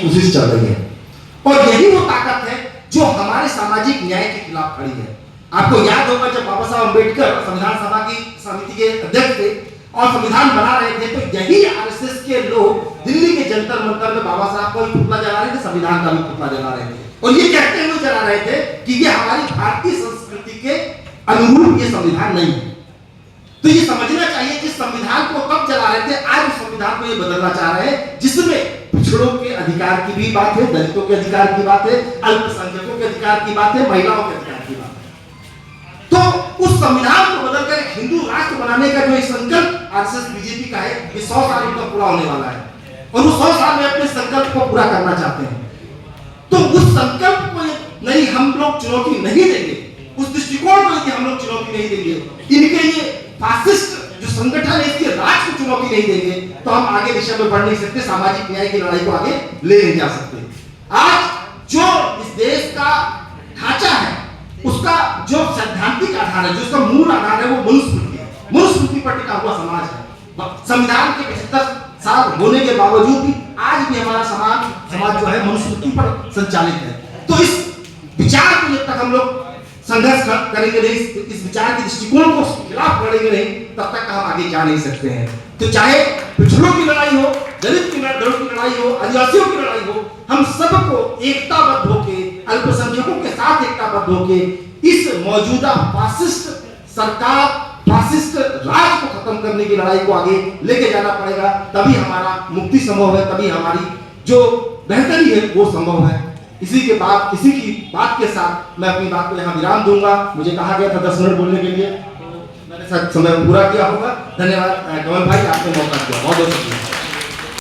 कोशिश चल रही है। और यही वो ताकत है जो हमारे सामाजिक न्याय के खिलाफ खड़ी है। आपको याद होगा जब बाबा साहब अम्बेडकर संविधान सभा की समिति के अध्यक्ष थे और संविधान बना रहे थे, तो यही आरएसएस के लोग दिल्ली के जंतर मंतर में बाबा साहब का भी पुतला जला रहे थे, संविधान का भी पुतला जला रहे थे, और ये कहते हुए जला रहे थे कि ये हमारी भारतीय संस्कृति के अनुरूप ये संविधान नहीं है। तो ये समझना चाहिए कि संविधान को कब जला रहे थे, आज उस संविधान को ये बदलना चाह रहे हैं जिसमें पिछड़ों के अधिकार की भी बात है, दलितों के अधिकार की बात है, अल्पसंख्यकों के अधिकार की बात है, महिलाओं के अधिकार की बात है। तो उस संविधान को बदलकर एक हिंदू राष्ट्र बनाने का जो संकल्प आरएसएस बीजेपी का है, ये 100 साल उनका पूरा होने वाला है और वो 100 साल में अपने संकल्प को पूरा करना चाहते हैं। तो उस संकल्प को नहीं हम लोग चुनौती नहीं देंगे, उस दृष्टिकोण को हम लोग चुनौती नहीं देंगे, इनके ये फासिस्ट जो संगठन है इसके राज को चुनौती नहीं देंगे, तो हम आगे दिशा में बढ़ नहीं सकते, सामाजिक न्याय की लड़ाई को आगे ले नहीं जा सकते। आज जो इस देश का ढांचा है, उसका जो सैद्धांतिक आधार है, जो उसका मूल आधार है, वो मनुस्मृति है। मनुस्मृति पर टिका हुआ समाज है। संविधान के 75 साल होने के बावजूद भी आज भी हमारा समाज जो है मनुस्मृति पर संचालित है। तो इस विचार को जब तक हम लोग संघर्ष करेंगे नहीं, इस विचार के दृष्टिकोण को खिलाफ लड़ेंगे नहीं, तब तक हम आगे जा नहीं सकते हैं। तो चाहे पिछड़ों की लड़ाई हो, दलित की लड़ाई हो, आदिवासियों की लड़ाई हो, हम सबको एकताबद्ध होके, अल्पसंख्यकों के साथ एकताबद्ध होके इस मौजूदा फासिस्ट सरकार, फासिस्ट राज को खत्म करने की लड़ाई को आगे लेके जाना पड़ेगा। तभी हमारा मुक्ति संभव है, तभी हमारी जो बेहतरी है वो संभव है। इसी की बात के साथ मैं अपनी बात को यहाँ विराम दूंगा। मुझे कहा गया था 10 मिनट बोलने के लिए, तो मैंने समय पूरा किया होगा। धन्यवाद कमल भाई, आपने मौका दिया, बहुत बहुत शुक्रिया।